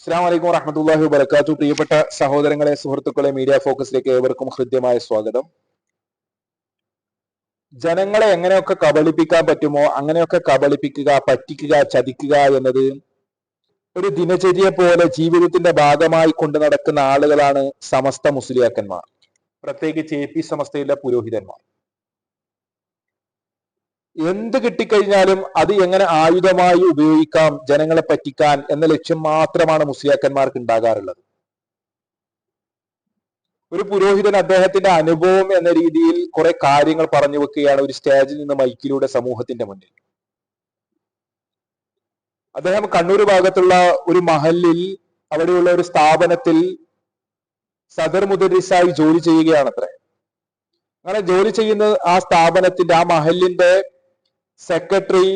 അസ്സലാമു അലൈക്കും വറഹ്മത്തുള്ളാഹി വബറകാതുഹു. പ്രിയപ്പെട്ട സഹോദരങ്ങളെ, സുഹൃത്തുക്കളെ, മീഡിയ ഫോക്കസിലേക്ക് ഏവർക്കും ഹൃദ്യമായ സ്വാഗതം. ജനങ്ങളെ എങ്ങനെയൊക്കെ കബളിപ്പിക്കാൻ പറ്റുമോ അങ്ങനെയൊക്കെ കബളിപ്പിക്കുക, പറ്റിക്കുക, ചതിക്കുക എന്നത് ഒരു ദിനചര്യ പോലെ ജീവിതത്തിന്റെ ഭാഗമായി കൊണ്ടു നടക്കുന്ന ആളുകളാണ് സമസ്ത മുസ്ലിയാക്കന്മാർ, പ്രത്യേകിച്ച് AP സമസ്തയിലെ പുരോഹിതന്മാർ. എന്ത് കിട്ടിക്കഴിഞ്ഞാലും അത് എങ്ങനെ ആയുധമായി ഉപയോഗിക്കാം ജനങ്ങളെ പറ്റിക്കാൻ എന്ന ലക്ഷ്യം മാത്രമാണ് മുസ്ലിയാക്കന്മാർക്ക് ഉണ്ടാകാറുള്ളത്. ഒരു പുരോഹിതൻ അദ്ദേഹത്തിന്റെ അനുഭവം എന്ന രീതിയിൽ കുറെ കാര്യങ്ങൾ പറഞ്ഞു വെക്കുകയാണ് ഒരു സ്റ്റേജിൽ നിന്ന് മൈക്കിലൂടെ സമൂഹത്തിന്റെ മുന്നിൽ. അദ്ദേഹം കണ്ണൂർ ഭാഗത്തുള്ള ഒരു മഹലിൽ, അവിടെയുള്ള ഒരു സ്ഥാപനത്തിൽ സദർ മുദരിസായി ജോലി ചെയ്യുകയാണത്രേ. അങ്ങനെ ജോലി ചെയ്യുന്ന ആ സ്ഥാപനത്തിന്റെ, ആ മഹലിന്റെ സെക്രട്ടറി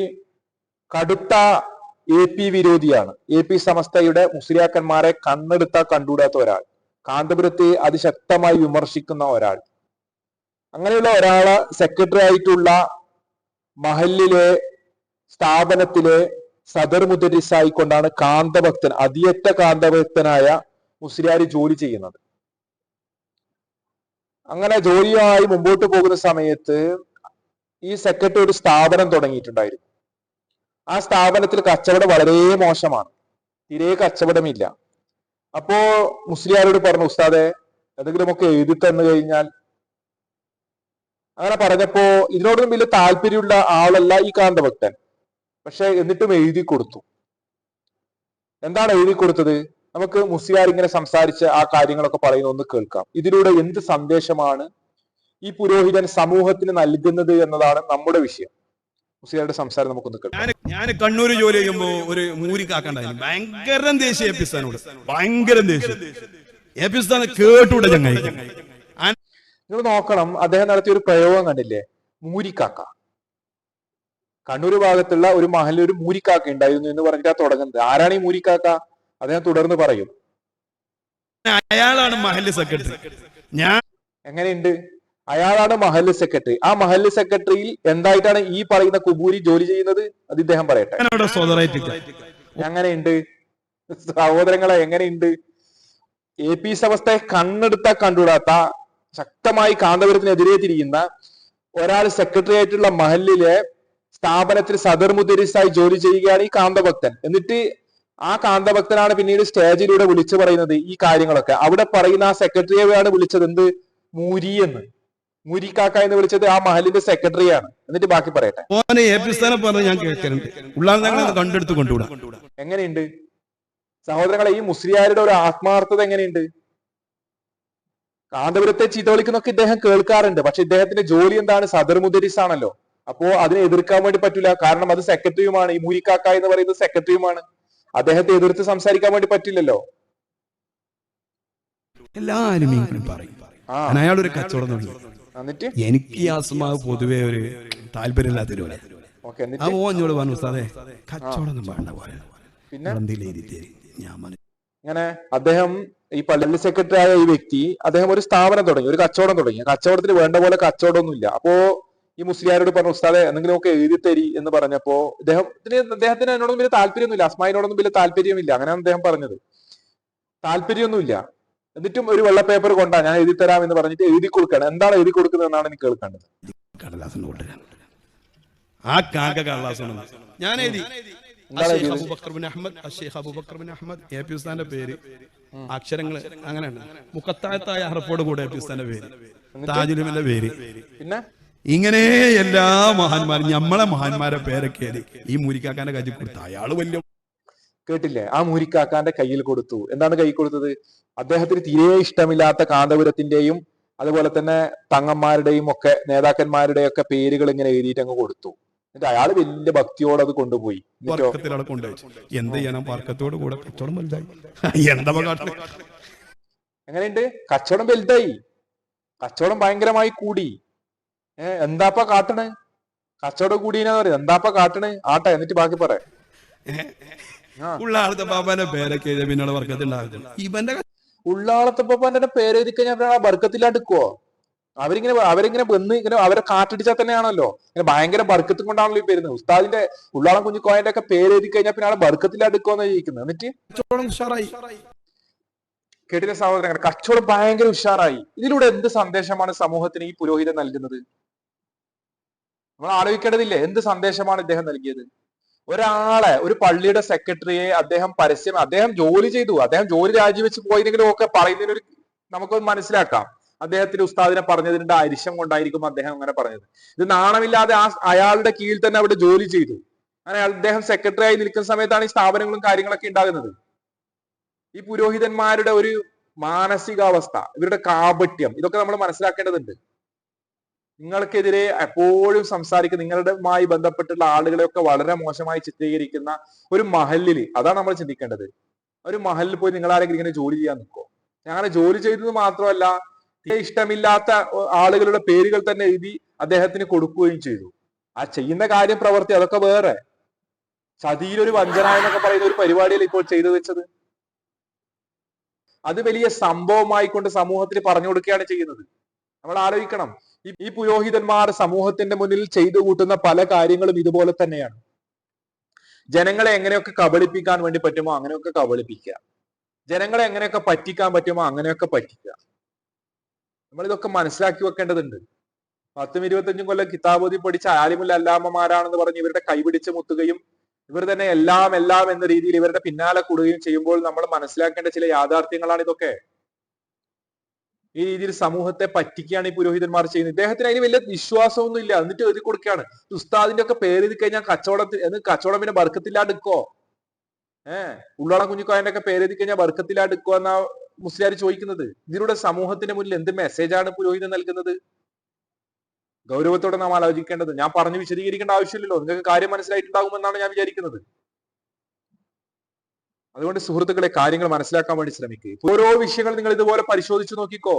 കടുത്ത AP വിരോധിയാണ്. AP സമസ്തയുടെ മുസ്ലിയാക്കന്മാരെ കണ്ണെടുത്താൽ കണ്ടുകൂടാത്ത ഒരാൾ, കാന്തപുരത്തെ അതിശക്തമായി വിമർശിക്കുന്ന ഒരാൾ. അങ്ങനെയുള്ള ഒരാളെ സെക്രട്ടറി ആയിട്ടുള്ള മഹലിലെ സ്ഥാപനത്തിലെ സദർ മുദരിസായിക്കൊണ്ടാണ് കാന്തഭക്തൻ, അതിയറ്റ കാന്തഭക്തനായ മുസ്ലിയാർ ജോലി ചെയ്യുന്നത്. അങ്ങനെ ജോലിയുമായി മുമ്പോട്ട് പോകുന്ന സമയത്ത് ഈ സെക്രട്ടറി ഒരു സ്ഥാപനം തുടങ്ങിയിട്ടുണ്ടായിരുന്നു. ആ സ്ഥാപനത്തിൽ കച്ചവടം വളരെ മോശമാണ്, തീരെ കച്ചവടമില്ല. അപ്പോ മുസ്ലിയാരോട് പറഞ്ഞു, ഉസ്താദെ എന്തെങ്കിലുമൊക്കെ എഴുതി തന്നു കഴിഞ്ഞാൽ. അങ്ങനെ പറഞ്ഞപ്പോ ഇതിനോടൊന്നും വലിയ താല്പര്യമുള്ള ആളല്ല ഈ കാന്തഭക്തൻ, പക്ഷെ എന്നിട്ടും എഴുതി കൊടുത്തു. എന്താണ് എഴുതി കൊടുത്തത്? നമുക്ക് മുസ്ലിയാർ ഇങ്ങനെ സംസാരിച്ച് ആ കാര്യങ്ങളൊക്കെ പറയുന്ന ഒന്ന് കേൾക്കാം. ഇതിലൂടെ എന്ത് സന്ദേശമാണ് ഈ പുരോഹിതൻ സമൂഹത്തിന് നൽകുന്നത് എന്നതാണ് നമ്മുടെ വിഷയം. മുസ്ലിയാരുടെ സംസാരം നമുക്കൊന്ന് കേൾക്കാം. ഞാൻ കണ്ണൂർ ജോലി ചെയ്യുമ്പോ ഒരു മൂരിക്കാക്കണ്ടായിരുന്നു, ഭയങ്കര ദേശീയ എപ്പിസ്ഥാനോട്, ഭയങ്കര ദേശീയ എപ്പിസ്ഥാൻ കേട്ടൂടെ ചങ്ങായി. നിങ്ങൾ നോക്കണം, അദ്ദേഹം നടത്തിയ ഒരു പ്രയോഗം കണ്ടില്ലേ, മൂരിക്കാക്ക. കണ്ണൂർ ഭാഗത്തുള്ള ഒരു മഹലിൽ ഒരു മൂരിക്കാക്ക ഉണ്ടായിരുന്നു എന്ന് പറഞ്ഞിട്ടാ തുടങ്ങുന്നത്. ആരാണ് ഈ മൂരിക്കാക്ക? അദ്ദേഹം തുടർന്ന് പറയും, അയാളാണ് മഹല്ല് സെക്രട്ടറി. ഞാൻ എങ്ങനെയുണ്ട്? അയാളാണ് മഹല്ല് സെക്രട്ടറി. ആ മഹല്ല് സെക്രട്ടറിയിൽ എന്തായിട്ടാണ് ഈ പറയുന്ന കുബൂരി ജോലി ചെയ്യുന്നത്? അത് ഇദ്ദേഹം പറയട്ടെ. എങ്ങനെയുണ്ട് സഹോദരങ്ങളെ, എങ്ങനെയുണ്ട്? AP സമസ്തയെ കണ്ണെടുത്താൽ കണ്ടുകൂടാത്ത, ശക്തമായി കാന്തപുരത്തിനെതിരെ തിരിയുന്ന ഒരാൾ സെക്രട്ടറി ആയിട്ടുള്ള മഹല്ലിലെ സ്ഥാപനത്തിൽ സദർ മുദരിസായി ജോലി ചെയ്യുകയാണ് ഈ കാന്തഭക്തൻ. എന്നിട്ട് ആ കാന്തഭക്തനാണ് പിന്നീട് സ്റ്റേജിലൂടെ വിളിച്ചു പറയുന്നത് ഈ കാര്യങ്ങളൊക്കെ. അവിടെ പറയുന്ന ആ സെക്രട്ടറിയെയാണ് വിളിച്ചത് എന്ത്? മൂരി എന്ന്, മൂരിക്കാക്ക എന്ന് വിളിച്ചത് ആ മഹലിന്റെ സെക്രട്ടറിയാണ്. എന്നിട്ട് ബാക്കി പറയട്ടെ. കണ്ടെടുത്ത് കൊണ്ടുവിടാം. എങ്ങനെയുണ്ട് സഹോദരങ്ങളെ? ഈ മുസ്ലിയാരുടെ ഒരു ആത്മാർത്ഥത എങ്ങനെയുണ്ട്? കാന്തപുരത്തെ ചീത്ത വിളിക്കുന്നൊക്കെ ഇദ്ദേഹം കേൾക്കാറുണ്ട്, പക്ഷെ ഇദ്ദേഹത്തിന്റെ ജോലി എന്താണ്? സദർ മുദരിസ് ആണല്ലോ. അപ്പോ അതിനെ എതിർക്കാൻ വേണ്ടി പറ്റില്ല, കാരണം അത് സെക്രട്ടറിയുമാണ്. ഈ മൂരിക്കാക്ക എന്ന് പറയുന്നത് സെക്രട്ടറിയുമാണ്. അദ്ദേഹത്തെ എതിർത്ത് സംസാരിക്കാൻ വേണ്ടി പറ്റില്ലല്ലോ. എല്ലാരും പറയും അയാളൊരു കച്ചവടം തുടങ്ങി. എന്നിട്ട് എനിക്ക് ഈ ആസ്മാവ് പൊതുവെ ഒരു താല്പര്യമില്ലാത്തൊരു ഓഞ്ഞോട് പറഞ്ഞു, ഉസ്താദേ കച്ചവടം വേണ്ട പോലെ പിന്നെ ഞാൻ ഇങ്ങനെ അദ്ദേഹം ഈ പള്ളി സെക്രട്ടറി ആയ ഈ വ്യക്തി, അദ്ദേഹം ഒരു സ്ഥാപനം തുടങ്ങി, ഒരു കച്ചവടം തുടങ്ങി. കച്ചവടത്തിന് വേണ്ട പോലെ കച്ചവടമൊന്നുമില്ല. അപ്പോ ഈ മുസ്ലിയാരോട് പറഞ്ഞു, ഉസ്താദെ എന്തെങ്കിലും ഒക്കെ എഴുതി തരി എന്ന് പറഞ്ഞപ്പോ അദ്ദേഹത്തിന് എന്നോടൊന്നും വലിയ താല്പര്യമൊന്നുമില്ല, അസ്മായിനോടൊന്നും വലിയ താല്പര്യമില്ല. അങ്ങനെയാണ് അദ്ദേഹം പറഞ്ഞത്, താല്പര്യമൊന്നുമില്ല. എന്നിട്ടും ഒരു വെള്ള പേപ്പർ കൊണ്ടാ ഞാൻ എഴുതി തരാം എന്ന് പറഞ്ഞിട്ട് എഴുതി കൊടുക്കണം. എന്താണ് എഴുതി കൊടുക്കുന്നത് എന്നാണ് എനിക്ക് കേൾക്കേണ്ടത്. ഞാൻ പേര് അക്ഷരങ്ങൾ അങ്ങനെയാണ്, മുഖത്തായത്തായ ഹർഫോട് കൂടെ പേര്, താജുലുമിന്റെ പേര്, പിന്നെ ഇങ്ങനെ എല്ലാ മഹാന്മാരും നമ്മളെ മഹാന്മാരെ പേരൊക്കെ ഈ മൂരിക്കാക്കാന്റെ കയ്യിൽ കൊടുത്തു. അയാള് വലിയ കേട്ടില്ലേ, ആ മൂരിക്കാക്കാന്റെ കയ്യിൽ കൊടുത്തു. എന്താണ് കയ്യിൽ കൊടുത്തത്? അദ്ദേഹത്തിന് തീരെ ഇഷ്ടമില്ലാത്ത കാന്തപുരത്തിന്റെയും അതുപോലെ തന്നെ തങ്ങന്മാരുടെയും ഒക്കെ നേതാക്കന്മാരുടെയും ഒക്കെ പേരുകൾ ഇങ്ങനെ എഴുതിയിട്ട് അങ്ങ് കൊടുത്തു. എന്നിട്ട് അയാൾ വലിയ ഭക്തിയോടെ അത് കൊണ്ടുപോയി. എന്ത് ചെയ്യണം, വർക്കത്തോട് കൂടെ കച്ചവടം വലുതായി. എങ്ങനെയുണ്ട്? കച്ചവടം വലുതായി, കച്ചവടം ഭയങ്കരമായി കൂടി. എന്താപ്പ കാട്ടണ്? കച്ചവടം കൂടിയെന്നാ പറയുന്നത്. എന്താപ്പ കാട്ടണ്? ആട്ടെ, എന്നിട്ട് ബാക്കി പറയാം. ഉള്ളാളത്തെ പാപ്പാന്റെ പേര് എഴുതി കഴിഞ്ഞാൽ ബർക്കത്തിലാടുക്കുവോ? അവരിങ്ങനെ വന്ന് ഇങ്ങനെ അവരെ കാറ്റടിച്ചാൽ തന്നെയാണല്ലോ, ഇങ്ങനെ ഭയങ്കര ബർക്കത്തും കൊണ്ടാണല്ലോ ഈ വരുന്നത്. ഉസ്താദിന്റെ ഉള്ളാളം കുഞ്ഞിക്കോയന്റെ ഒക്കെ പേര് എഴുതി കഴിഞ്ഞാൽ പിന്നെ ആളെ ബർക്കത്തിലടുക്കുമെന്ന് ചോദിക്കുന്നത്. എന്നിട്ട് കച്ചവടം ഉഷാറായി. കേട്ടില്ല സഹോദരങ്ങൾ, കച്ചവടം ഭയങ്കര ഉഷാറായി. ഇതിലൂടെ എന്ത് സന്ദേശമാണ് സമൂഹത്തിന് ഈ പുരോഹിതൻ നൽകുന്നത്? നമ്മൾ ആലോചിക്കേണ്ടതില്ലേ, എന്ത് സന്ദേശമാണ് ഇദ്ദേഹം നൽകിയത്? ഒരാളെ, ഒരു പള്ളിയുടെ സെക്രട്ടറിയെ അദ്ദേഹം ജോലി ചെയ്തു, അദ്ദേഹം ജോലി രാജിവെച്ച് പോയെങ്കിലും ഒക്കെ പറയുന്നതിനൊരു നമുക്കൊന്ന് മനസ്സിലാക്കാം. അദ്ദേഹത്തിന്റെ ഉസ്താദിനെ പറഞ്ഞതിന്റെ അരിശം കൊണ്ടായിരിക്കും അദ്ദേഹം അങ്ങനെ പറഞ്ഞത്. ഇത് നാണമില്ലാതെ അയാളുടെ കീഴിൽ തന്നെ അവിടെ ജോലി ചെയ്തു. അങ്ങനെ അദ്ദേഹം സെക്രട്ടറി ആയി നിൽക്കുന്ന സമയത്താണ് ഈ സ്ഥാപനങ്ങളും കാര്യങ്ങളൊക്കെ ഉണ്ടാകുന്നത്. ഈ പുരോഹിതന്മാരുടെ ഒരു മാനസികാവസ്ഥ, ഇവരുടെ കാപട്യം, ഇതൊക്കെ നമ്മൾ മനസ്സിലാക്കേണ്ടതുണ്ട്. നിങ്ങൾക്കെതിരെ എപ്പോഴും സംസാരിക്കുന്ന, നിങ്ങളുമായി ബന്ധപ്പെട്ടുള്ള ആളുകളെയൊക്കെ വളരെ മോശമായി ചിത്രീകരിക്കുന്ന ഒരു മഹല്ലിൽ, അതാണ് നമ്മൾ ചിന്തിക്കേണ്ടത്. ഒരു മഹലിൽ പോയി നിങ്ങൾ ആരെങ്കിലും ഇങ്ങനെ ജോലി ചെയ്യാൻ നിൽക്കോ? അങ്ങനെ ജോലി ചെയ്തത് മാത്രമല്ല, ഇഷ്ടമില്ലാത്ത ആളുകളുടെ പേരുകൾ തന്നെ എഴുതി അദ്ദേഹത്തിന് കൊടുക്കുകയും ചെയ്തു. ആ ചെയ്യുന്ന കാര്യം, പ്രവൃത്തി, അതൊക്കെ വേറെ. ചതിയിലൊരു വഞ്ചന എന്നൊക്കെ പറയുന്ന ഒരു പരിപാടിയിൽ ഇപ്പോൾ ചെയ്തു വെച്ചത്, അത് വലിയ സംഭവമായി കൊണ്ട് സമൂഹത്തിന് പറഞ്ഞു കൊടുക്കുകയാണ് ചെയ്യുന്നത്. നമ്മൾ ആലോചിക്കണം, ഈ പുരോഹിതന്മാർ സമൂഹത്തിന്റെ മുന്നിൽ ചെയ്തു കൂട്ടുന്ന പല കാര്യങ്ങളും ഇതുപോലെ തന്നെയാണ്. ജനങ്ങളെ എങ്ങനെയൊക്കെ കബളിപ്പിക്കാൻ വേണ്ടി പറ്റുമോ അങ്ങനെയൊക്കെ കബളിപ്പിക്കുക, ജനങ്ങളെ എങ്ങനെയൊക്കെ പറ്റിക്കാൻ പറ്റുമോ അങ്ങനെയൊക്കെ പറ്റിക്കുക. നമ്മൾ ഇതൊക്കെ മനസ്സിലാക്കി വെക്കേണ്ടതുണ്ട്. 10-25 കൊല്ലം കിതാബോധി പഠിച്ച ആലിമുൽ അല്ലാമമാരാണെന്ന് പറഞ്ഞ് ഇവരുടെ കൈപിടിച്ച് മുത്തുകയും ഇവർ തന്നെ എല്ലാം എന്ന രീതിയിൽ ഇവരുടെ പിന്നാലെ കൂടുകയും ചെയ്യുമ്പോൾ നമ്മൾ മനസ്സിലാക്കേണ്ട ചില യാഥാർത്ഥ്യങ്ങളാണ് ഇതൊക്കെ. ഈ രീതിയിൽ സമൂഹത്തെ പറ്റിക്കുകയാണ് ഈ പുരോഹിതന്മാർ ചെയ്യുന്നത്. ഇദ്ദേഹത്തിന് അതിന് വലിയ വിശ്വാസമൊന്നും ഇല്ല, എന്നിട്ട് എഴുതി കൊടുക്കുകയാണ്. ഉസ്താദിന്റെ ഒക്കെ പേര് എഴുതി കഴിഞ്ഞാൽ കച്ചവടം പിന്നെ ബർക്കത്തില്ലാടുക്കോ? ഉള്ളാളം കുഞ്ഞിക്കോയന്റെ ഒക്കെ പേര് എഴുതി കഴിഞ്ഞാൽ ബർക്കത്തില്ലാടുക്കോ എന്നാ മുസ്ലിയാർ ചോദിക്കുന്നത്. ഇതിലൂടെ സമൂഹത്തിന്റെ മുന്നിൽ എന്ത് മെസ്സേജാണ് പുരോഹിതൻ നൽകുന്നത്? ഗൗരവത്തോടെ നാം ആലോചിക്കേണ്ടത്. ഞാൻ പറഞ്ഞു വിശദീകരിക്കേണ്ട ആവശ്യമില്ലല്ലോ, നിങ്ങൾക്ക് കാര്യം മനസ്സിലായിട്ടുണ്ടാകുമെന്നാണ് ഞാൻ വിചാരിക്കുന്നത്. അതുകൊണ്ട് സുഹൃത്തുക്കളെ, കാര്യങ്ങൾ മനസ്സിലാക്കാൻ വേണ്ടി ശ്രമിക്കുക. ഓരോ വിഷയങ്ങൾ നിങ്ങൾ ഇതുപോലെ പരിശോധിച്ചു നോക്കിക്കോ.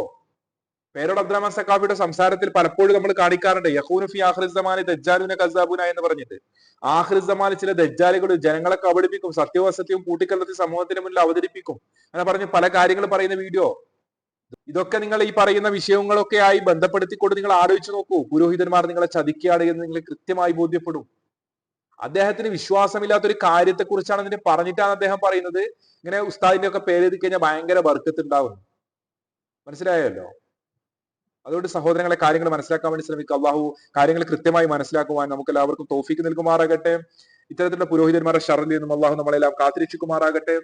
പേരോട് അബ്ദുറഹ്മാൻ സഖാഫിയുടെ സംസാരത്തിൽ പലപ്പോഴും നമ്മൾ കാണിക്കാറുണ്ട്, യഖൂനു ഫി ആഖിറിസ് സമാനി ദജ്ജാലുന കസ്സാബുന എന്ന് പറഞ്ഞിട്ട്. ആഖിറിസ് സമാനിൽ ചില ദജ്ജാലുകൾ ജനങ്ങളെ കബളിപ്പിക്കും, സത്യവും അസത്യവും കൂട്ടിക്കലർത്തി സമൂഹത്തിന് മുന്നിൽ അവതരിപ്പിക്കും അങ്ങനെ പറഞ്ഞ് പല കാര്യങ്ങൾ പറയുന്ന വീഡിയോ. ഇതൊക്കെ നിങ്ങൾ ഈ പറയുന്ന വിഷയങ്ങളൊക്കെ ആയി ബന്ധപ്പെടുത്തിക്കൊണ്ട് നിങ്ങൾ ആലോചിച്ച് നോക്കൂ. പുരോഹിതന്മാർ നിങ്ങളെ ചതിക്കുകയാണ് എന്ന് നിങ്ങൾ കൃത്യമായി ബോധ്യപ്പെടും. അദ്ദേഹത്തിന് വിശ്വാസമില്ലാത്ത ഒരു കാര്യത്തെ കുറിച്ചാണ് ഇതിനെ പറഞ്ഞിട്ടാണ് അദ്ദേഹം പറയുന്നത് ഇങ്ങനെ ഉസ്താദിന്റെ ഒക്കെ പേരെഴുതി കഴിഞ്ഞാൽ ഭയങ്കര ബർക്കത്ത് ഉണ്ടാവും. മനസ്സിലായല്ലോ? അതുകൊണ്ട് സഹോദരങ്ങളെ, കാര്യങ്ങൾ മനസ്സിലാക്കാൻ വേണ്ടി ശ്രമിക്കുക. അള്ളാഹു കാര്യങ്ങൾ കൃത്യമായി മനസ്സിലാക്കുവാൻ നമുക്ക് എല്ലാവർക്കും തൗഫീക്ക് നൽകുമാറാകട്ടെ. ഇത്തരത്തിലുള്ള പുരോഹിതന്മാരുടെ ഷർറിൽ നിന്നും അള്ളാഹു നമ്മളെല്ലാം കാത്തിരക്ഷിക്കുമാറാകട്ടെ.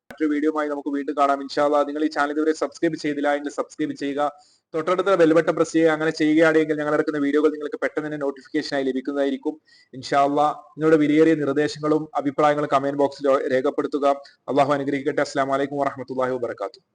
മറ്റൊരു വീഡിയോയുമായി നമുക്ക് വീണ്ടും കാണാം ഇൻഷാ അല്ലാഹ്. നിങ്ങൾ ഈ ചാനൽ ഇതുവരെ സബ്സ്ക്രൈബ് ചെയ്തില്ല എങ്കിൽ സബ്സ്ക്രൈബ് ചെയ്യുക. തൊട്ടടുത്ത ബെൽബട്ടൺ പ്രസ് ചെയ്യുക. അങ്ങനെ ചെയ്യുകയാണെങ്കിൽ ഞങ്ങൾ ഇറക്കുന്ന വീഡിയോകൾ നിങ്ങൾക്ക് പെട്ടെന്ന് തന്നെ നോട്ടിഫിക്കേഷനായി ലഭിക്കുന്നതായിരിക്കും ഇൻഷാ അല്ലാഹ്. നിങ്ങളുടെ വിലയേറിയ നിർദ്ദേശങ്ങളും അഭിപ്രായങ്ങളും കമന്റ് ബോക്സിൽ രേഖപ്പെടുത്തുക. അള്ളാഹു അനുഗ്രഹിക്കട്ടെ. അസ്സലാമു അലൈക്കും വറഹ്മത്തുള്ളാഹി വബറകാതുഹു.